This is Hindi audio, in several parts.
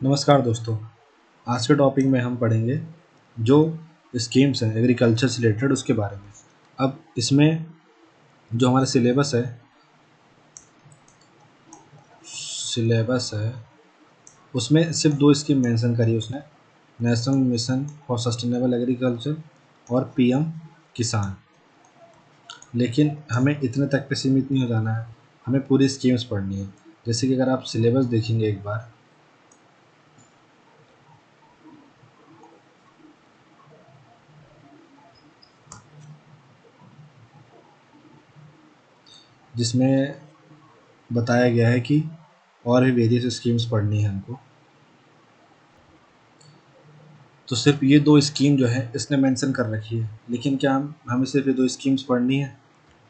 नमस्कार दोस्तों। आज के टॉपिक में हम पढ़ेंगे जो स्कीम्स हैं एग्रीकल्चर से रिलेटेड उसके बारे में। अब इसमें जो हमारा सिलेबस है उसमें सिर्फ दो स्कीम मेंशन करी है उसने, national mission for sustainable agriculture और पीएम किसान। लेकिन हमें इतने तक पे सीमित नहीं हो जाना है, हमें पूरी स्कीम्स पढ़नी है। जैसे कि अगर आप सिलेबस देखेंगे एक बार, जिसमें बताया गया है कि और भी वेरियस स्कीम्स पढ़नी है हमको, तो सिर्फ ये दो स्कीम जो है इसने मेंशन कर रखी है। लेकिन क्या हमें सिर्फ ये दो स्कीम्स पढ़नी है?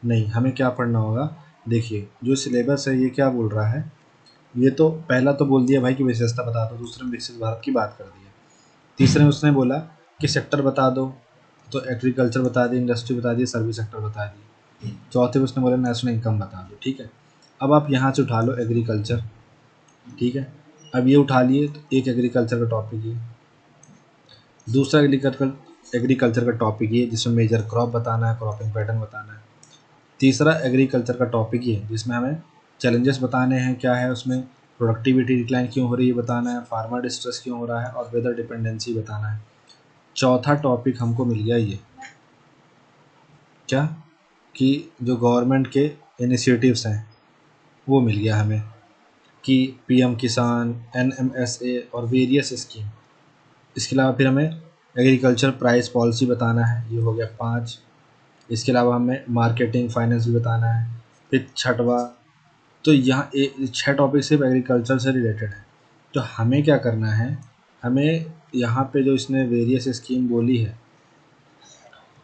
नहीं, हमें क्या पढ़ना होगा। देखिए जो सिलेबस है ये क्या बोल रहा है, ये तो पहला तो बोल दिया भाई कि विशेषता बता दो, दूसरे में विकसित भारत की बात कर दी है, तीसरे में उसने बोला कि सेक्टर बता दो, तो एग्रीकल्चर बता दी, इंडस्ट्री बता दी, सर्विस सेक्टर बता दी, चौथे में उसने बोला नेशनल इनकम बता दो। ठीक है, अब आप यहाँ से उठा लो एग्रीकल्चर। ठीक है, अब ये उठा लिए तो एक एग्रीकल्चर का टॉपिक ये, दूसरा एग्रीकल्चर का टॉपिक ये जिसमें मेजर क्रॉप बताना है, क्रॉपिंग पैटर्न बताना है। तीसरा एग्रीकल्चर का टॉपिक ये जिसमें हमें चैलेंजेस बताने हैं, क्या है उसमें प्रोडक्टिविटी डिक्लाइन क्यों हो रही है बताना है, फार्मर डिस्ट्रेस क्यों हो रहा है, और वेदर डिपेंडेंसी बताना है। चौथा टॉपिक हमको मिल गया ये, क्या कि जो गवर्नमेंट के इनिशिएटिव्स हैं वो मिल गया हमें, कि पीएम किसान, एनएमएसए और वेरियस स्कीम। इसके अलावा फिर हमें एग्रीकल्चर प्राइस पॉलिसी बताना है, ये हो गया 5। इसके अलावा हमें मार्केटिंग फाइनेंस भी बताना है। फिर छठवा, तो यहाँ 6 टॉपिक सिर्फ एग्रीकल्चर से रिलेटेड है। तो हमें क्या करना है, हमें यहाँ पे जो इसने वेरियस स्कीम बोली है,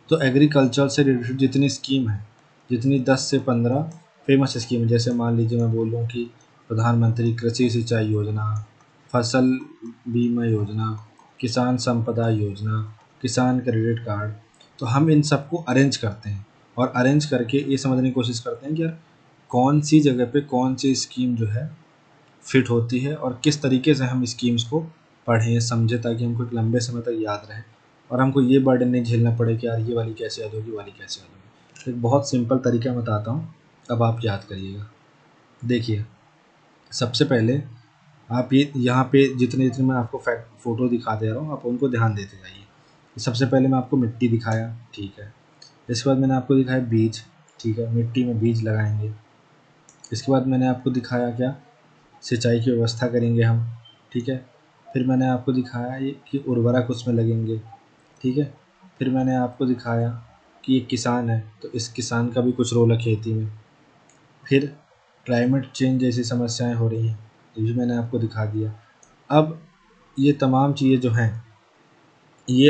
तो एग्रीकल्चर से रिलेटेड जितनी स्कीम है, जितनी 10 से 15 फेमस स्कीम है, जैसे मान लीजिए मैं बोल लूँ कि प्रधानमंत्री कृषि सिंचाई योजना, फसल बीमा योजना, किसान संपदा योजना, किसान क्रेडिट कार्ड, तो हम इन सबको अरेंज करते हैं और अरेंज करके ये समझने की कोशिश करते हैं कि यार कौन सी जगह पे कौन सी स्कीम जो है फिट होती है और किस तरीके से हम स्कीम्स को पढ़ें समझें, ताकि हमको एक लंबे समय तक याद रहे और हमको ये बर्डन नहीं झेलना पड़े कि यार ये वाली कैसे याद होगी, वाली कैसे याद होगी। तो एक बहुत सिंपल तरीका मैं बताता हूँ, अब आप याद करिएगा। देखिए सबसे पहले आप ये यहाँ पे जितने जितने मैं आपको फ़ोटो दिखा दे रहा हूँ आप उनको ध्यान देते जाइए। सबसे पहले मैं आपको मिट्टी दिखाया, ठीक है। इसके बाद मैंने आपको दिखाया बीज, ठीक है, मिट्टी में बीज लगाएंगे। इसके बाद मैंने आपको दिखाया क्या, सिंचाई की व्यवस्था करेंगे हम, ठीक है। फिर मैंने आपको दिखाया ये कि उर्वरक उसमें लगेंगे, ठीक है। फिर मैंने आपको दिखाया कि ये किसान है तो इस किसान का भी कुछ रोल है खेती में। फिर क्लाइमेट चेंज जैसी समस्याएं हो रही हैं तो ये मैंने आपको दिखा दिया। अब ये तमाम चीज़ें जो हैं ये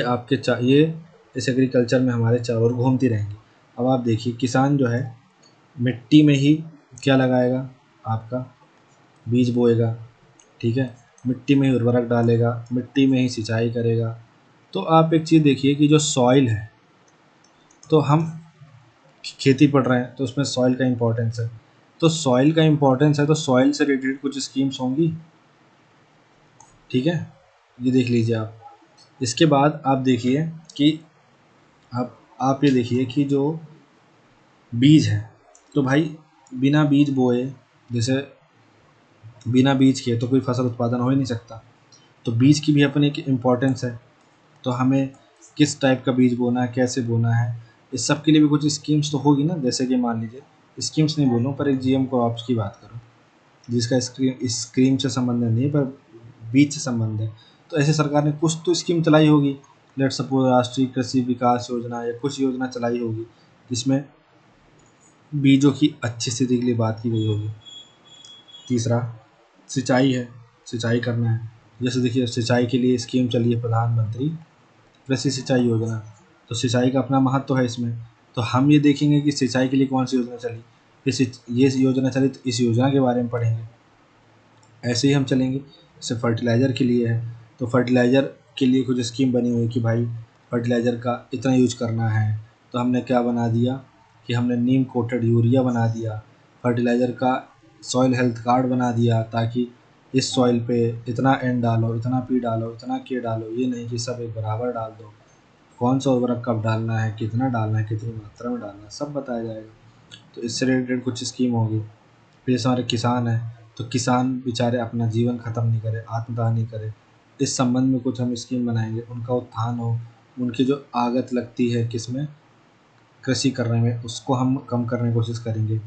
ये इस एग्रीकल्चर में हमारे चारों ओर घूमती रहेंगी। अब आप देखिए किसान जो है मिट्टी में ही क्या लगाएगा, आपका बीज बोएगा, ठीक है, मिट्टी में ही उर्वरक डालेगा, मिट्टी में ही सिंचाई करेगा। तो आप एक चीज़ देखिए कि जो सॉइल है, तो हम खेती पढ़ रहे हैं तो उसमें सॉइल का इम्पोर्टेंस है, तो सॉइल का इम्पोर्टेंस है तो सॉइल से रिलेटेड कुछ स्कीम्स होंगी, ठीक है। ये देख लीजिए आप। इसके बाद आप देखिए कि आप ये देखिए कि जो बीज है, तो भाई बिना बीज बोए, जैसे बिना बीज के तो कोई फसल उत्पादन हो ही नहीं सकता, तो बीज की भी अपनी एक इम्पोर्टेंस है। तो हमें किस टाइप का बीज बोना है, कैसे बोना है, इस सब के लिए भी कुछ स्कीम्स तो होगी ना। जैसे कि मान लीजिए, स्कीम्स नहीं बोलूँ पर एक जीएम क्रॉप्स की बात करूँ जिसका स्कीम से संबंध नहीं है पर बीज से संबंध है, तो ऐसे सरकार ने कुछ तो स्कीम चलाई होगी। लेट सपोज राष्ट्रीय कृषि विकास योजना या कुछ योजना चलाई होगी जिसमें बीजों की अच्छी स्थिति के लिए बात की गई होगी। तीसरा सिंचाई है, सिंचाई करना है, जैसे देखिए सिंचाई के लिए स्कीम चली है प्रधानमंत्री कृषि सिंचाई योजना, तो सिंचाई का अपना महत्व है इसमें। तो हम ये देखेंगे कि सिंचाई के लिए कौन सी योजना चली, फिर ये योजना चली तो इस योजना के बारे में पढ़ेंगे। ऐसे ही हम चलेंगे, जैसे फर्टिलाइज़र के लिए है तो फर्टिलाइज़र के लिए कुछ स्कीम बनी हुई कि भाई फर्टिलाइज़र का इतना यूज करना है, तो हमने क्या बना दिया कि हमने नीम कोटेड यूरिया बना दिया, फर्टिलाइज़र का सॉइल हेल्थ कार्ड बना दिया, ताकि इस सॉइल पे इतना एन डालो, इतना पी डालो, इतना के डालो, ये नहीं कि सब एक बराबर डाल दो। कौन सा उर्वरक कब डालना है, कितना डालना है, कितनी मात्रा में डालना है, सब बताया जाएगा। तो इससे रिलेटेड कुछ स्कीम होगी। फिर जैसे हमारे किसान हैं, तो किसान बेचारे अपना जीवन ख़त्म नहीं करें, आत्मदाह नहीं करें, इस संबंध में कुछ हम स्कीम बनाएंगे, उनका उत्थान हो। उनकी जो आगत लगती है किसमें, कृषि करने में, उसको हम कम करने की कोशिश करेंगे।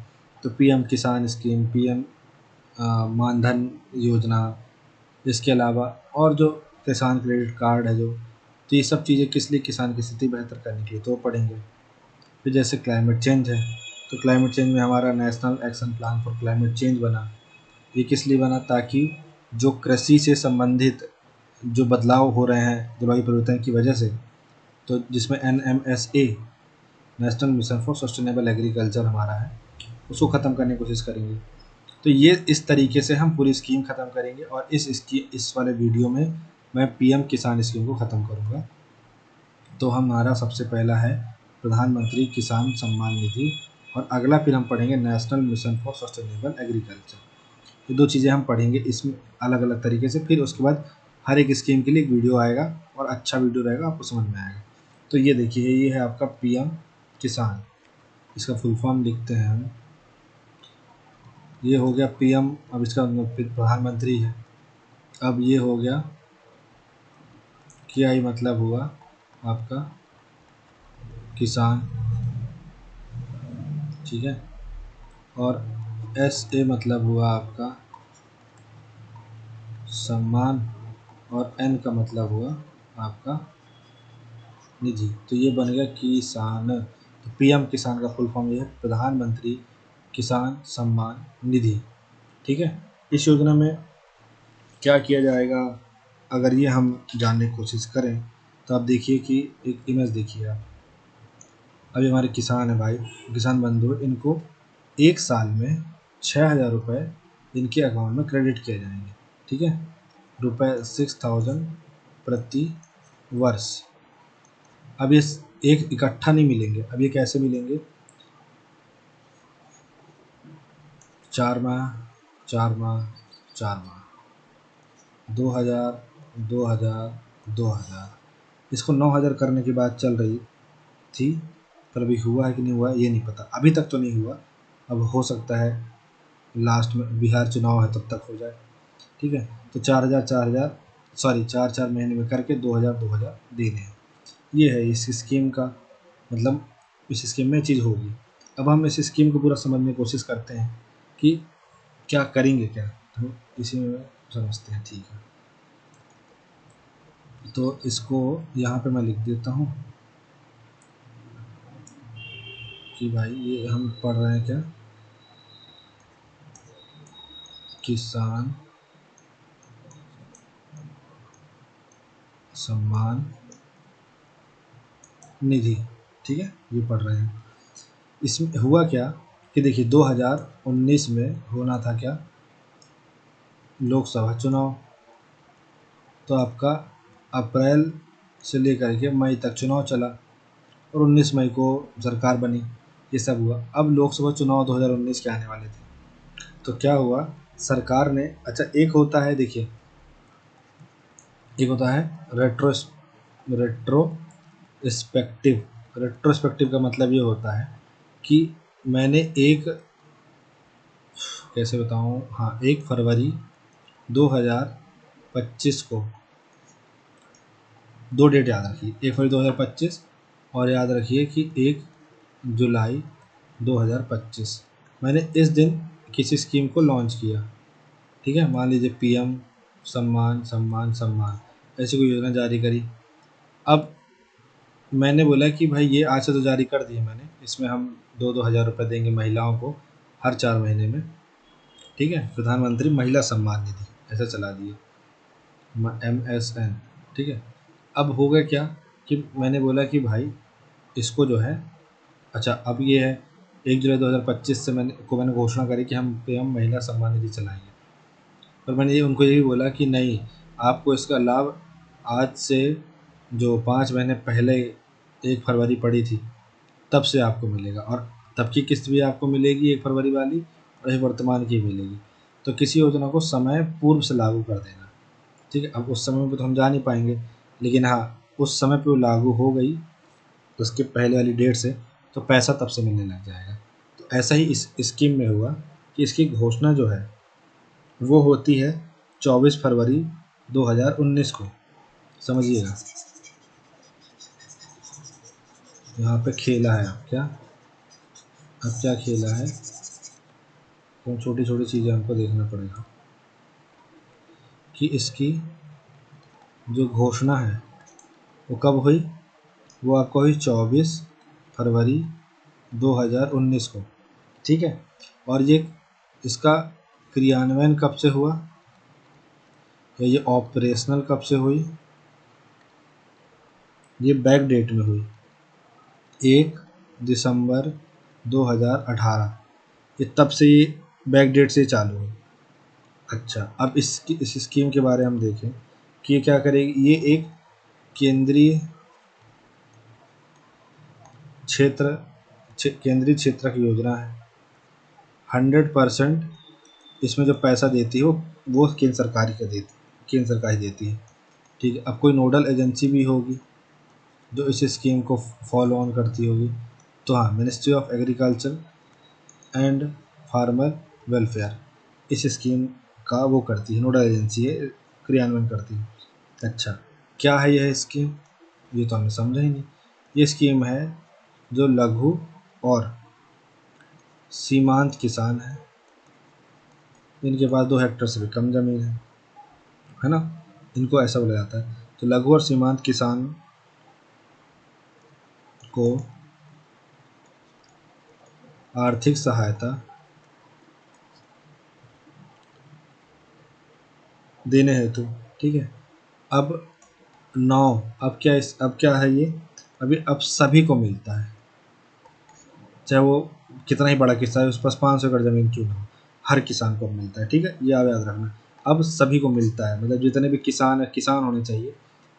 तो पीएम किसान स्कीम, पीएम मानधन योजना, इसके अलावा और जो किसान क्रेडिट कार्ड है जो, तो ये सब चीज़ें किस लिए, किसान की स्थिति बेहतर करने के लिए, तो वो पढ़ेंगे। फिर जैसे क्लाइमेट चेंज है, तो क्लाइमेट चेंज में हमारा national action plan for climate change बना। ये किस लिए बना, ताकि जो कृषि से संबंधित जो बदलाव हो रहे हैं जलवायु परिवर्तन की वजह से, तो जिसमें NMSA, national mission for sustainable agriculture हमारा है, उसको ख़त्म करने की कोशिश करेंगे। तो ये इस तरीके से हम पूरी स्कीम ख़त्म करेंगे, और इस वाले वीडियो में मैं पीएम किसान स्कीम को ख़त्म करूँगा। तो हमारा सबसे पहला है प्रधानमंत्री किसान सम्मान निधि, और अगला फिर हम पढ़ेंगे national mission for sustainable agriculture. ये दो चीज़ें हम पढ़ेंगे इसमें अलग अलग तरीके से। फिर उसके बाद हर एक स्कीम के लिए एक वीडियो आएगा, और अच्छा वीडियो रहेगा, आपको समझ में आएगा। तो ये देखिए, ये है आपका पीएम किसान, इसका फुल फॉर्म लिखते हैं हम। ये हो गया पीएम, अब इसका फिर प्रधानमंत्री है। अब ये हो गया, क्या ही मतलब हुआ आपका किसान, ठीक है। और SA मतलब हुआ आपका सम्मान, और N का मतलब हुआ आपका निधि। तो ये बन गया किसान। तो पीएम किसान का फुल फॉर्म ये है, प्रधानमंत्री किसान सम्मान निधि, ठीक है। इस योजना में क्या किया जाएगा, अगर ये हम जानने की कोशिश करें, तो आप देखिए कि एक इमेज देखिए आप। अभी हमारे किसान है भाई, किसान बंधु, इनको एक साल में 6,000 रुपये इनके अकाउंट में क्रेडिट किए जाएंगे, ठीक है। रुपये 6,000 प्रति वर्ष। अब ये एक इकट्ठा नहीं मिलेंगे, अब ये कैसे मिलेंगे, 4 माह, 4 माह, 4 माह, 2,000, 2,000, 2,000, इसको 9,000 करने की बात चल रही थी, पर अभी हुआ है कि नहीं हुआ ये नहीं पता, अभी तक तो नहीं हुआ। अब हो सकता है लास्ट में बिहार चुनाव है तब तक हो जाए, ठीक है। तो 4,000, 4,000, सॉरी 4-4 महीने में करके 2,000, 2,000 देने हैं। ये है इस स्कीम का मतलब, इस स्कीम में ये चीज़ होगी। अब हम इस स्कीम को पूरा समझने की कोशिश करते हैं कि क्या करेंगे क्या, तो इसी में समझते हैं, ठीक है। तो इसको यहाँ पे मैं लिख देता हूँ कि भाई ये हम पढ़ रहे हैं क्या, किसान सम्मान निधि, ठीक है, ये पढ़ रहे हैं। इसमें हुआ क्या कि देखिए 2019 में होना था क्या, लोकसभा चुनाव। तो आपका अप्रैल से लेकर के मई तक चुनाव चला, और 19 मई को सरकार बनी, ये सब हुआ। अब लोकसभा चुनाव 2019 के आने वाले थे, तो क्या हुआ, सरकार ने, अच्छा एक होता है देखिए, एक होता है रेट्रोस्पेक्टिव। रेट्रोस्पेक्टिव का मतलब ये होता है कि मैंने एक, कैसे बताऊँ, हाँ 1 फरवरी 2025 को, दो डेट याद रखिए, 1 फरवरी 2025, और याद रखिए कि 1 जुलाई 2025, मैंने इस दिन किसी स्कीम को लॉन्च किया, ठीक है। मान लीजिए पीएम सम्मान सम्मान सम्मान, ऐसी कोई योजना जारी करी। अब मैंने बोला कि भाई ये आज से तो जारी कर दिए मैंने, इसमें हम 2-2 हज़ार रुपये देंगे महिलाओं को हर 4 महीने में, ठीक है। प्रधानमंत्री महिला सम्मान निधि ऐसा चला दिए, MSN, ठीक है। अब हो गया क्या कि मैंने बोला कि भाई इसको जो है, अच्छा अब ये है 1 जुलाई 2025 से मैंने घोषणा करी कि हम पीएम महिला सम्मान निधि चलाएंगे। पर मैंने ये उनको यही बोला कि नहीं, आपको इसका लाभ आज से जो 5 महीने पहले 1 फरवरी पड़ी थी तब से आपको मिलेगा, और तब की किस्त भी आपको मिलेगी 1 फरवरी वाली, और ये वर्तमान की मिलेगी। तो किसी योजना को समय पूर्व से लागू कर देना। ठीक है, अब उस समय पे तो हम जा नहीं पाएंगे, लेकिन हाँ उस समय पे वो लागू हो गई उसके पहले वाली डेट से, तो पैसा तब से मिलने लग जाएगा। तो ऐसा ही इस स्कीम में हुआ कि इसकी घोषणा जो है वो होती है 24 फरवरी 2019 को। समझिएगा, यहाँ पे खेला है अब क्या खेला है, तो छोटी छोटी चीज़ें हमको देखना पड़ेगा कि इसकी जो घोषणा है वो कब हुई। वो आपको हुई 24 फरवरी 2019 को। ठीक है, और ये इसका क्रियान्वयन कब से हुआ या ये ऑपरेशनल कब से हुई, ये बैक डेट में हुई 1 दिसंबर 2018। ये तब से ये बैक डेट से चालू हुई। अच्छा, अब इस स्कीम के बारे में हम देखें कि ये क्या करेगी। ये एक केंद्रीय क्षेत्र केंद्रीय क्षेत्र की योजना है। 100% इसमें जो पैसा देती है वो केंद्र सरकार ही देती है। ठीक है, अब कोई नोडल एजेंसी भी होगी जो इस स्कीम को फॉलो ऑन करती होगी, तो हाँ ministry of agriculture and farmer welfare इस स्कीम का वो करती है, नोडल एजेंसी है, क्रियान्वयन करती है। अच्छा, क्या है यह स्कीम, ये तो हमने समझा ही नहीं। ये स्कीम है जो लघु और सीमांत किसान है, इनके पास 2 हेक्टेयर से भी कम ज़मीन है ना, इनको ऐसा बोला जाता है। तो लघु और सीमांत किसान को आर्थिक सहायता देने हेतु, ठीक है। अब नौ अब क्या है ये, अभी अब सभी को मिलता है, चाहे वो कितना ही बड़ा किसान है, उसके पास 500 एकड़ ज़मीन क्यों ना हो, हर किसान को मिलता है। ठीक है, ये आप याद रखना। अब सभी को मिलता है, मतलब जितने भी किसान होने चाहिए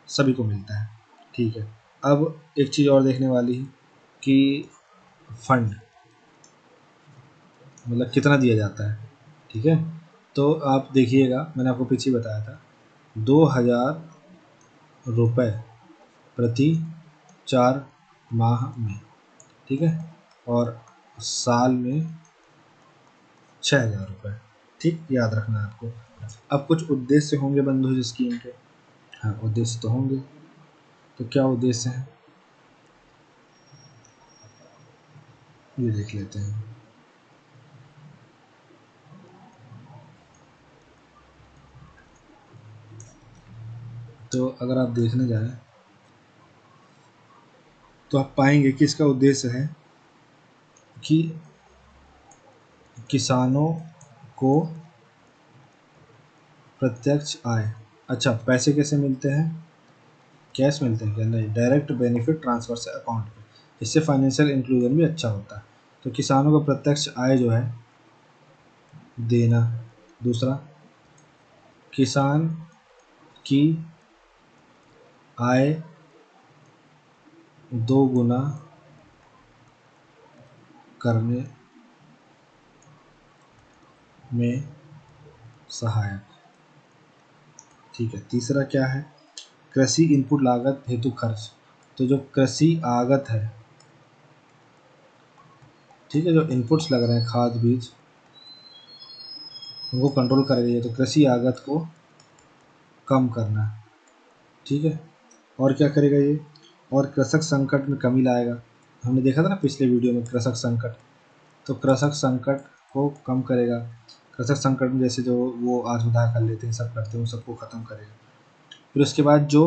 सभी को मिलता है। ठीक है, अब एक चीज़ और देखने वाली है कि फंड मतलब कितना दिया जाता है। ठीक है, तो आप देखिएगा, मैंने आपको पीछे बताया था 2000 रुपये प्रति 4 माह में। ठीक है, और साल में 6000 रुपये। ठीक, याद रखना है आपको। अब कुछ उद्देश्य होंगे बंधु इस स्कीम के। हाँ, उद्देश्य तो होंगे, तो क्या उद्देश्य हैं ये देख लेते हैं। तो अगर आप देखने जाएं तो आप पाएंगे कि इसका उद्देश्य है कि किसानों को प्रत्यक्ष आय। अच्छा, पैसे कैसे मिलते हैं, कैश मिलते हैं क्या, नहीं, डायरेक्ट बेनिफिट ट्रांसफर से अकाउंट पे। इससे फाइनेंशियल इंक्लूजन भी अच्छा होता है। तो किसानों को प्रत्यक्ष आय जो है देना। दूसरा, किसान की आय 2 गुना करने में सहायक। ठीक है, तीसरा क्या है, कृषि इनपुट लागत हेतु खर्च। तो जो कृषि आगत है, ठीक है, जो इनपुट्स लग रहे हैं खाद बीज, उनको कंट्रोल करेगी तो कृषि आगत को कम करना है। ठीक है, और क्या करेगा ये, और कृषक संकट में कमी लाएगा। हमने देखा था ना पिछले वीडियो में कृषक संकट, तो कृषक संकट को कम करेगा। कृषक संकट में जैसे जो वो आत्मदाह कर लेते हैं, सब करते हैं, उन सबको ख़त्म करेगा। फिर उसके बाद जो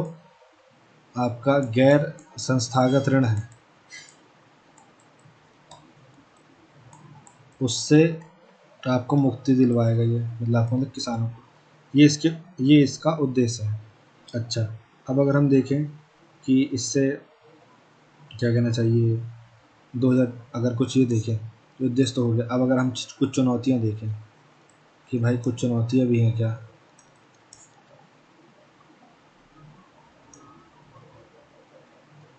आपका गैर संस्थागत ऋण है उससे आपको मुक्ति दिलवाएगा ये, मतलब किसानों को। ये इसका उद्देश्य है। अच्छा, अब अगर हम देखें कि इससे क्या कहना चाहिए, 2000 अगर कुछ ये देखें तो उद्देश्य तो हो गया। अब अगर हम कुछ चुनौतियाँ देखें कि भाई कुछ चुनौतियाँ भी हैं क्या,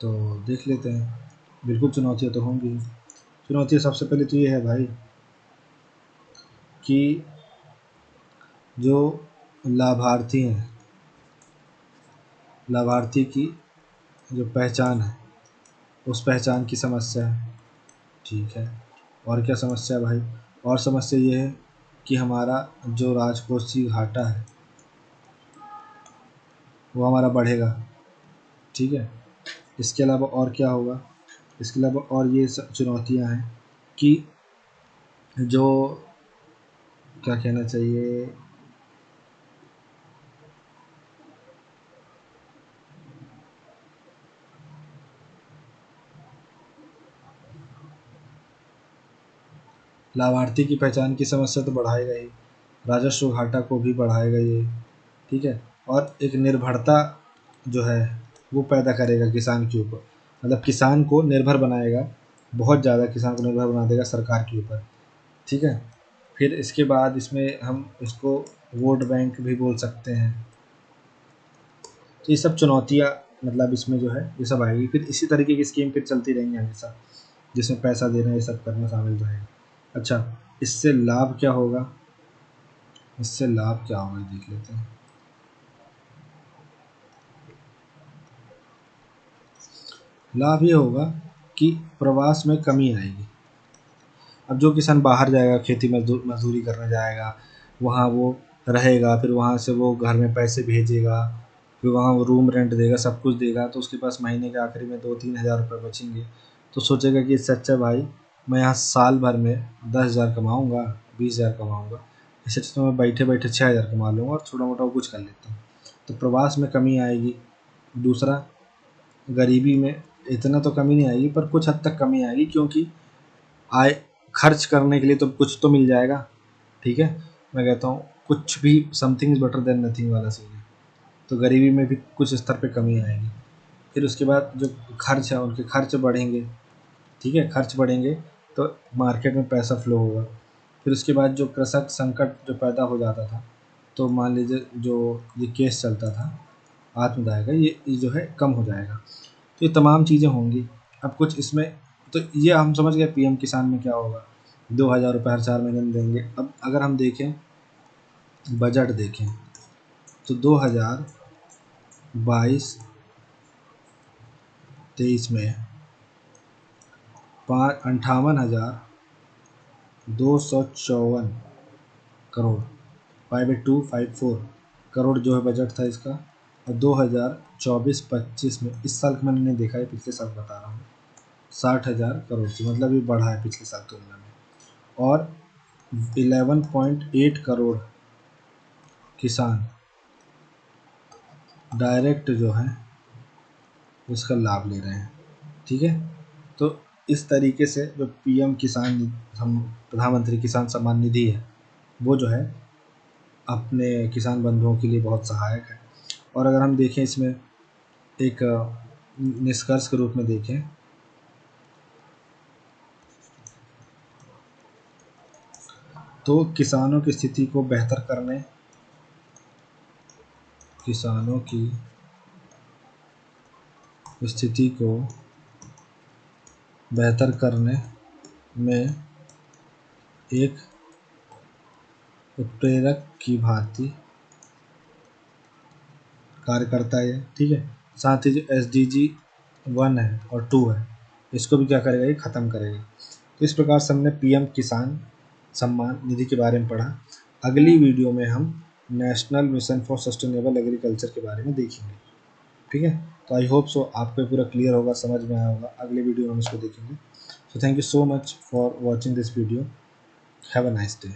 तो देख लेते हैं। बिल्कुल चुनौतियाँ तो होंगी। चुनौतियाँ सबसे पहले तो ये है भाई कि जो लाभार्थी हैं, लाभार्थी की जो पहचान है, उस पहचान की समस्या है। ठीक है, और क्या समस्या है भाई? और समस्या ये है कि हमारा जो राजकोषीय घाटा है वो हमारा बढ़ेगा। ठीक है, इसके अलावा और क्या होगा? इसके अलावा और ये चुनौतियाँ हैं कि जो, क्या कहना चाहिए, लाभार्थी की पहचान की समस्या तो बढ़ाएगा ही, राजस्व घाटा को भी बढ़ाएगा ये। ठीक है, और एक निर्भरता जो है वो पैदा करेगा किसान के ऊपर, मतलब किसान को निर्भर बनाएगा, बहुत ज़्यादा किसान को निर्भर बना देगा सरकार के ऊपर। ठीक है, फिर इसके बाद इसमें हम इसको वोट बैंक भी बोल सकते हैं। तो ये सब चुनौतियाँ, मतलब इसमें जो है ये सब आएगी। फिर इसी तरीके की स्कीम फिर चलती रहेंगी हमेशा, जिसमें पैसा देना ये सब करना शामिल रहेगा। अच्छा, इससे लाभ क्या होगा? इससे लाभ क्या होगा ये देख लेते हैं। लाभ ये होगा कि प्रवास में कमी आएगी। अब जो किसान बाहर जाएगा, खेती मजदूरी करने जाएगा, वहाँ वो रहेगा, फिर वहाँ से वो घर में पैसे भेजेगा, फिर वहाँ वो रूम रेंट देगा, सब कुछ देगा, तो उसके पास महीने के आखिरी में 2-3 हज़ार रुपये बचेंगे। तो सोचेगा कि इससे अच्छा भाई मैं यहाँ साल भर में 10 हज़ार कमाऊँगा, 20 हज़ार कमाऊँगा, इससे अच्छा तो मैं बैठे बैठे 6 हज़ार कमा लूँगा और छोटा मोटा कुछ कर लेता हूँ। तो प्रवास में कमी आएगी। दूसरा, गरीबी में इतना तो कमी नहीं आएगी, पर कुछ हद तक कमी आएगी, क्योंकि आय खर्च करने के लिए तो कुछ तो मिल जाएगा। ठीक है, मैं कहता हूँ कुछ भी, something is better than nothing वाला सीन है। तो गरीबी में भी कुछ स्तर पे कमी आएगी। फिर उसके बाद जो खर्च है, उनके खर्च बढ़ेंगे। ठीक है, खर्च बढ़ेंगे तो मार्केट में पैसा फ्लो होगा। फिर उसके बाद जो कृषक संकट जो पैदा हो जाता था, तो मान लीजिए जो ये केस चलता था आत्मदाय का, ये जो है कम हो जाएगा। तो ये तमाम चीज़ें होंगी। अब कुछ इसमें, तो ये हम समझ गए पीएम किसान में क्या होगा, 2 हज़ार रुपये हर 4 महीने में देंगे। अब अगर हम देखें, बजट देखें, तो 2022-23 में 58,254 करोड़, 58254 करोड़ जो है बजट था इसका। और 2024-25 में, इस साल का मैंने नहीं देखा है, पिछले साल बता रहा हूँ, 60,000 करोड़ थी, मतलब ये बढ़ा है पिछले साल तुलना में। और 11.8 करोड़ किसान डायरेक्ट जो है उसका लाभ ले रहे हैं। ठीक है, तो इस तरीके से जो पीएम किसान, हम प्रधानमंत्री किसान सम्मान निधि है, वो जो है अपने किसान बंधुओं के लिए बहुत सहायक है। और अगर हम देखें इसमें एक निष्कर्ष के रूप में देखें, तो किसानों की स्थिति को बेहतर करने, किसानों की स्थिति को बेहतर करने में एक उत्प्रेरक की भांति कार्य करता है। ठीक है, साथ ही जो SDG 1 है और 2 है, इसको भी क्या करेगा, ये ख़त्म करेगा। तो इस प्रकार से हमने पीएम किसान सम्मान निधि के बारे में पढ़ा। अगली वीडियो में हम national mission for sustainable agriculture के बारे में देखेंगे। ठीक है, तो आई होप सो आपको पूरा क्लियर होगा, समझ में आया होगा। अगले वीडियो में हम इसको देखेंगे। So thank you so much for watching this video. Have a nice day.